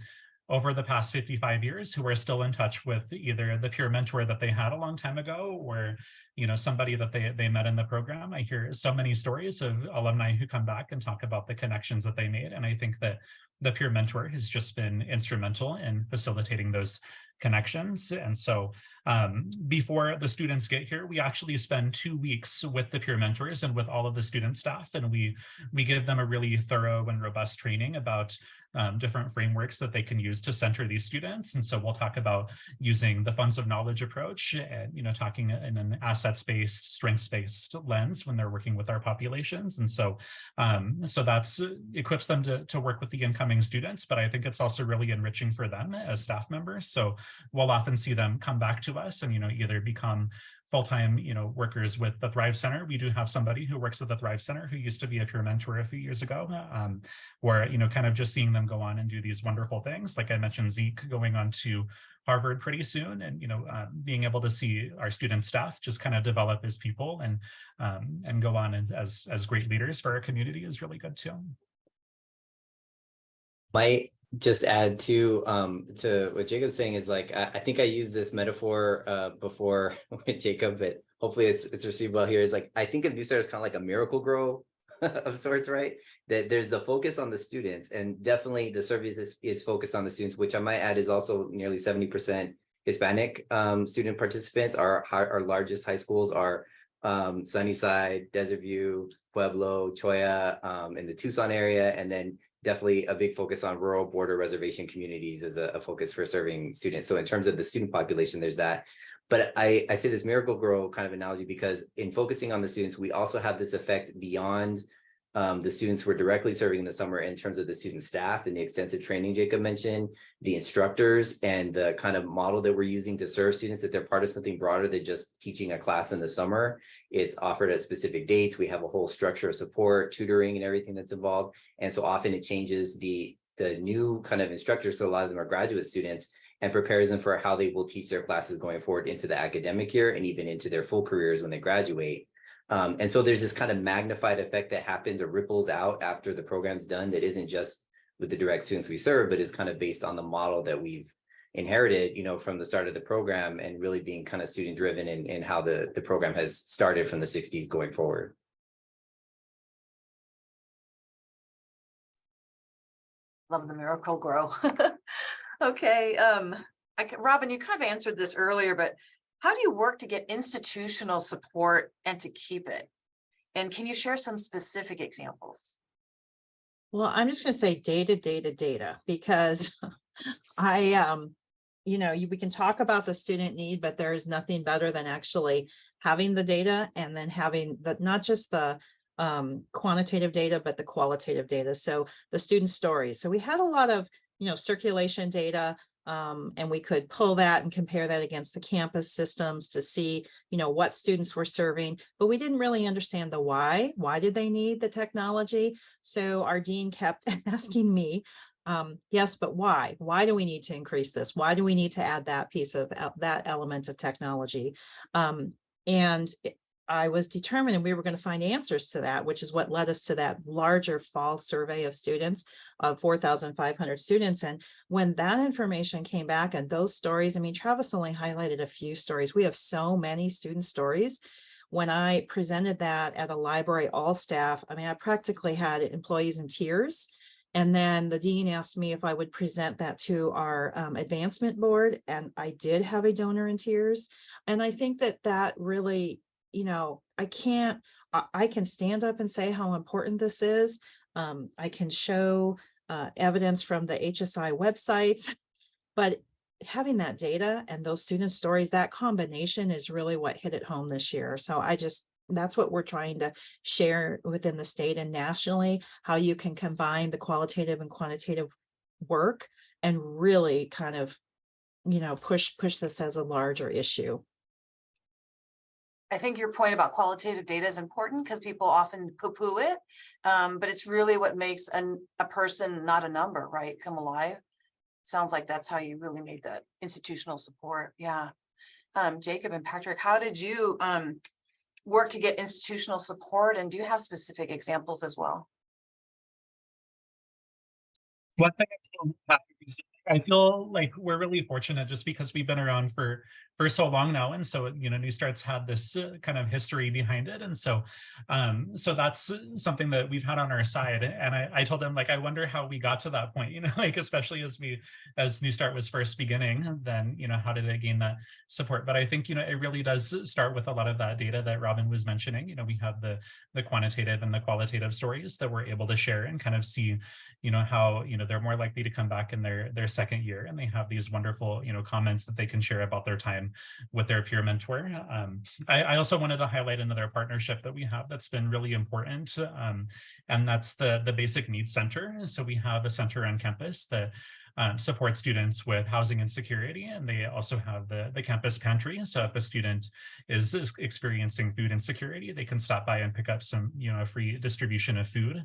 over the past 55 years who are still in touch with either the peer mentor that they had a long time ago, or, you know, somebody that they met in the program. I hear so many stories of alumni who come back and talk about the connections that they made. And I think that the peer mentor has just been instrumental in facilitating those connections. And so before the students get here, we actually spend 2 weeks with the peer mentors and with all of the student staff. And we give them a really thorough and robust training about different frameworks that they can use to center these students. And so we'll talk about using the funds of knowledge approach and, you know, talking in an assets-based, strengths-based lens when they're working with our populations. And so that's equips them to work with the incoming students, but I think it's also really enriching for them as staff members. So we'll often see them come back to us and, you know, either become full-time, you know, workers with the Thrive Center. We do have somebody who works at the Thrive Center who used to be a peer mentor a few years ago, where, you know, kind of just seeing them go on and do these wonderful things. Like I mentioned, Zeke going on to Harvard pretty soon, and, you know, being able to see our student staff just kind of develop as people and go on as great leaders for our community is really good too. Might just add to what Jacob's saying is, like, I think I used this metaphor before with Jacob, but hopefully it's received well here. Is like, I think of New Start as kind of like a Miracle Grow of sorts, right? That there's the focus on the students, and definitely the survey is focused on the students, which I might add is also nearly 70% Hispanic student participants. Our largest high schools are Sunnyside, Desert View, Pueblo, Choya, in the Tucson area, and then definitely a big focus on rural border reservation communities as a focus for serving students. So in terms of the student population, there's that. But I say this miracle grow kind of analogy because in focusing on the students, we also have this effect beyond the students we're directly serving in the summer in terms of the student staff and the extensive training Jacob mentioned, the instructors, and the kind of model that we're using to serve students, that they're part of something broader than just teaching a class in the summer. It's offered at specific dates. We have a whole structure of support, tutoring, and everything that's involved. And so often it changes the new kind of instructors. So a lot of them are graduate students, and prepares them for how they will teach their classes going forward into the academic year and even into their full careers when they graduate. And so there's this kind of magnified effect that happens or ripples out after the program's done that isn't just with the direct students we serve, but is kind of based on the model that we've inherited, from the start of the program, and really being kind of student driven in how the program has started from the 60s going forward. Love the miracle grow. Okay, Robin, you kind of answered this earlier, but how do you work to get institutional support and to keep it? And can you share some specific examples? Well, I'm just going to say data, because we can talk about the student need, but there is nothing better than actually having the data, and then having not just the quantitative data, but the qualitative data. So the student stories. So we had a lot of circulation data, and we could pull that and compare that against the campus systems to see, what students were serving, but we didn't really understand the why. Why did they need the technology? So our dean kept asking me, yes, but why? Why do we need to increase this? Why do we need to add that piece of that element of technology? I was determined, and we were going to find answers to that, which is what led us to that larger fall survey of students, of 4,500 students. And when that information came back and those stories, Travis only highlighted a few stories. We have so many student stories. When I presented that at a library, all staff, I practically had employees in tears. And then the dean asked me if I would present that to our advancement board. And I did have a donor in tears. And I think that really, I can stand up and say how important this is. I can show evidence from the HSI websites, but having that data and those student stories, that combination is really what hit it home this year. So that's what we're trying to share within the state and nationally, how you can combine the qualitative and quantitative work and really kind of, push this as a larger issue. I think your point about qualitative data is important because people often poo-poo it, but it's really what makes a person, not a number, right, come alive. Sounds like that's how you really made that institutional support. Yeah. Jacob and Patrick, how did you work to get institutional support, and do you have specific examples as well? One thing I feel like we're really fortunate just because we've been around for so long now, and so New Start's had this kind of history behind it, and so that's something that we've had on our side. And I told them, I wonder how we got to that point, especially as New Start was first beginning, then how did it gain that support? But I think it really does start with a lot of that data that Robin was mentioning. We have the quantitative and the qualitative stories that we're able to share and kind of see how they're more likely to come back in their second year, and they have these wonderful comments that they can share about their time with their peer mentor. I also wanted to highlight another partnership that we have that's been really important, and that's the Basic Needs Center. So we have a center on campus that support students with housing insecurity, and they also have the campus pantry. So if a student is experiencing food insecurity, they can stop by and pick up some a free distribution of food.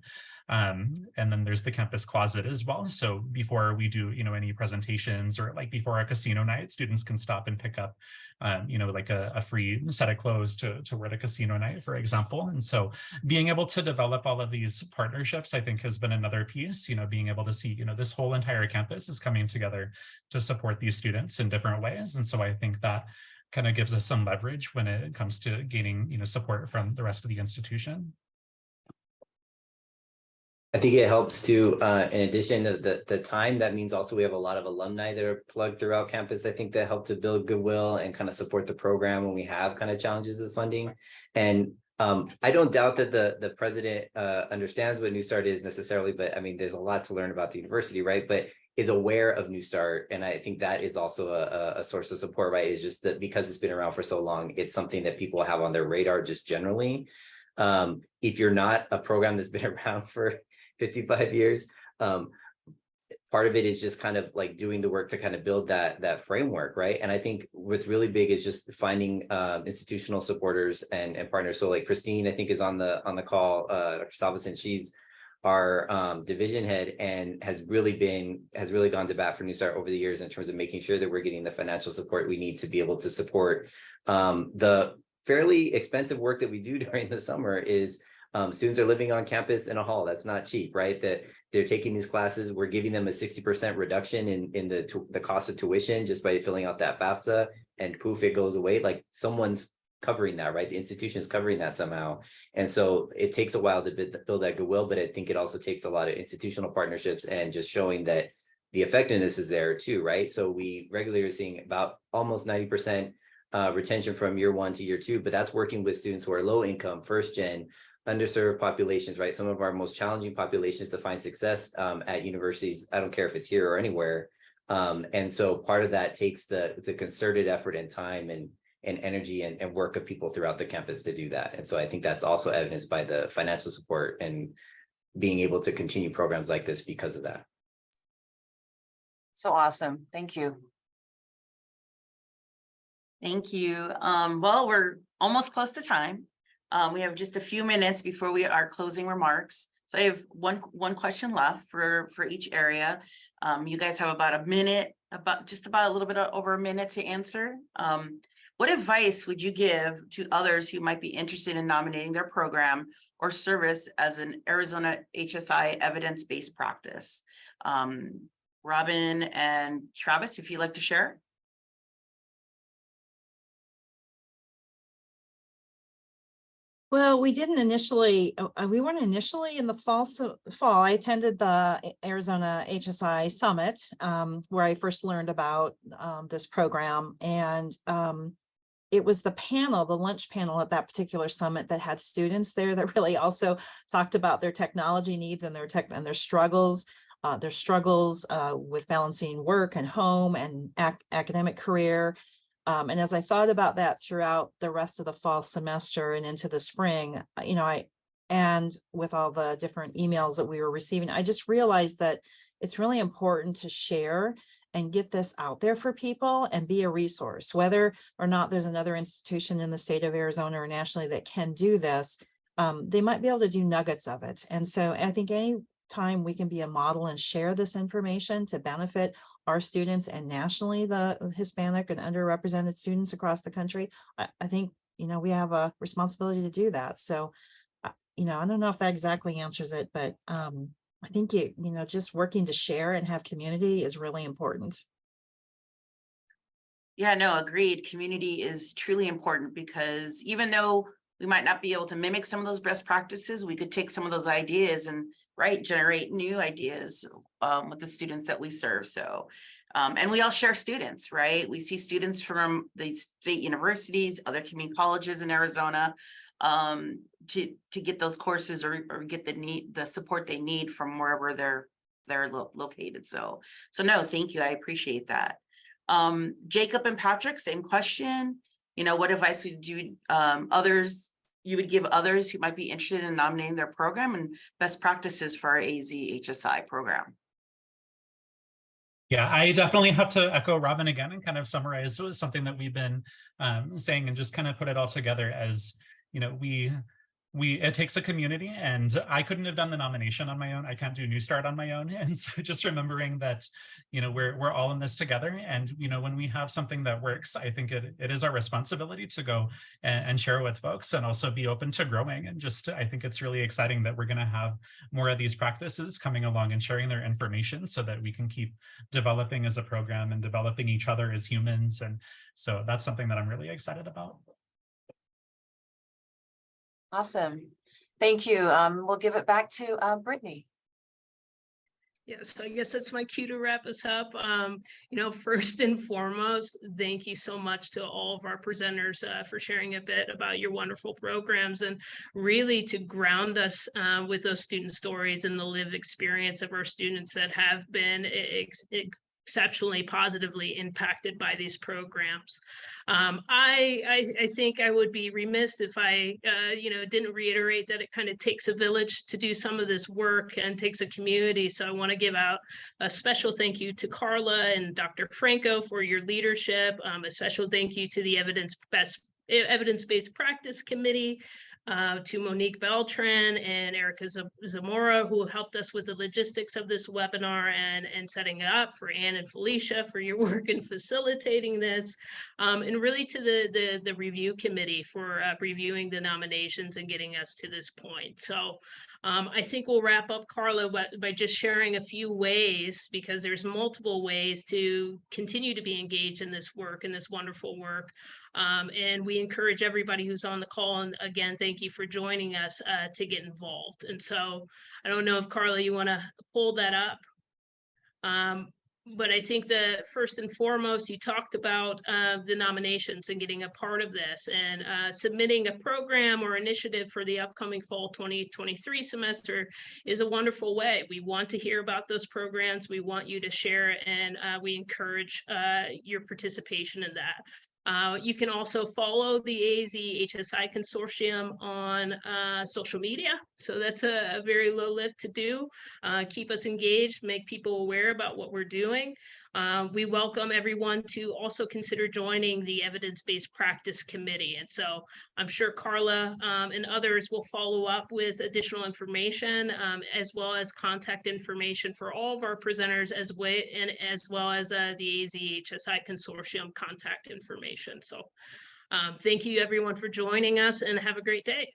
And then there's the campus closet as well. So before we do any presentations, or before a casino night, students can stop and pick up a free set of clothes to wear to casino night, for example. And so being able to develop all of these partnerships, I think, has been another piece. Being able to see this whole entire campus is coming together to support these students in different ways. And so I think that kind of gives us some leverage when it comes to gaining support from the rest of the institution. I think it helps to, in addition to the time, that means also we have a lot of alumni that are plugged throughout campus. I think that help to build goodwill and kind of support the program when we have kind of challenges with funding. And I don't doubt that the president understands what New Start is necessarily, but I mean, there's a lot to learn about the university, right? But is aware of New Start. And I think that is also a source of support, right? Is just that because it's been around for so long, it's something that people have on their radar just generally. If you're not a program that's been around for 55 years, part of it is just kind of like doing the work to kind of build that framework, right? And I think what's really big is just finding institutional supporters and partners. So like Christine, I think, is on the call. Dr. Salveson, she's our division head and has really gone to bat for New Start over the years in terms of making sure that we're getting the financial support we need to be able to support the fairly expensive work that we do during the summer. Is students are living on campus in a hall. That's not cheap, right? That they're taking these classes. We're giving them a 60% reduction in the cost of tuition just by filling out that FAFSA, and poof, it goes away. Like someone's covering that, right? The institution is covering that somehow. And so it takes a while to build that goodwill, but I think it also takes a lot of institutional partnerships and just showing that the effectiveness is there too, right? So we regularly are seeing about almost 90% retention from year 1 to year 2, but that's working with students who are low income, first gen, underserved populations, right? Some of our most challenging populations to find success at universities. I don't care if it's here or anywhere. And so part of that takes the concerted effort and time and energy and work of people throughout the campus to do that. And so I think that's also evidenced by the financial support and being able to continue programs like this because of that. So awesome. Thank you. Thank you. Well, we're almost close to time. We have just a few minutes before our closing remarks. So I have one question left for each area. You guys have about a minute, just about a little bit over a minute to answer. What advice would you give to others who might be interested in nominating their program or service as an Arizona HSI evidence-based practice? Robin and Travis, if you'd like to share. Well, we didn't initially, we weren't initially in the fall. I attended the Arizona HSI Summit, where I first learned about this program. And it was the panel, the lunch panel at that particular summit that had students there that really also talked about their technology needs and their struggles with balancing work and home and academic career. And as I thought about that throughout the rest of the fall semester and into the spring, and with all the different emails that we were receiving, I just realized that it's really important to share and get this out there for people and be a resource, whether or not there's another institution in the state of Arizona or nationally that can do this. They might be able to do nuggets of it. And so I think any time we can be a model and share this information to benefit our students and nationally the Hispanic and underrepresented students across the country, I think, we have a responsibility to do that. So, I don't know if that exactly answers it, but I think just working to share and have community is really important. Yeah, no, agreed. Community is truly important because even though we might not be able to mimic some of those best practices, we could take some of those ideas and generate new ideas with the students that we serve. So, and we all share students, right? We see students from the state universities, other community colleges in Arizona, to get those courses or get the support they need from wherever they're located. So no, thank you. I appreciate that. Jacob and Patrick, same question. What advice would you would give others who might be interested in nominating their program and best practices for our AZ HSI program? Yeah, I definitely have to echo Robin again and kind of summarize something that we've been saying and just kind of put it all together as, it takes a community, and I couldn't have done the nomination on my own. I can't do New Start on my own. And so just remembering that, we're all in this together. And, when we have something that works, I think it is our responsibility to go and share with folks and also be open to growing. And just, I think it's really exciting that we're going to have more of these practices coming along and sharing their information so that we can keep developing as a program and developing each other as humans. And so that's something that I'm really excited about. Awesome. Thank you. We'll give it back to Brittany. Yeah, so I guess that's my cue to wrap us up. First and foremost, thank you so much to all of our presenters for sharing a bit about your wonderful programs and really to ground us with those student stories and the lived experience of our students that have been exceptionally positively impacted by these programs. I think I would be remiss if I, didn't reiterate that it kind of takes a village to do some of this work and takes a community. So I want to give out a special thank you to Carla and Dr. Franco for your leadership. A special thank you to the Evidence-Based Practice Committee, to Monique Beltran and Erica Zamora, who helped us with the logistics of this webinar and setting it up, for Anne and Felicia for your work in facilitating this, and really to the review committee for reviewing the nominations and getting us to this point. So I think we'll wrap up, Carla, by just sharing a few ways, because there's multiple ways to continue to be engaged in this work, in this wonderful work. And we encourage everybody who's on the call, and again, thank you for joining us, to get involved. And so I don't know if Carla, you want to pull that up. But I think the first and foremost, you talked about the nominations and getting a part of this, and submitting a program or initiative for the upcoming fall 2023 semester is a wonderful way. We want to hear about those programs. We want you to share it, and we encourage your participation in that. You can also follow the AZ HSI Consortium on social media. So that's a very low lift to do. Keep us engaged, make people aware about what we're doing. We welcome everyone to also consider joining the Evidence-Based Practice Committee. And so I'm sure Carla and others will follow up with additional information, as well as contact information for all of our presenters, as well as the AZ HSI Consortium contact information. So thank you everyone for joining us, and have a great day.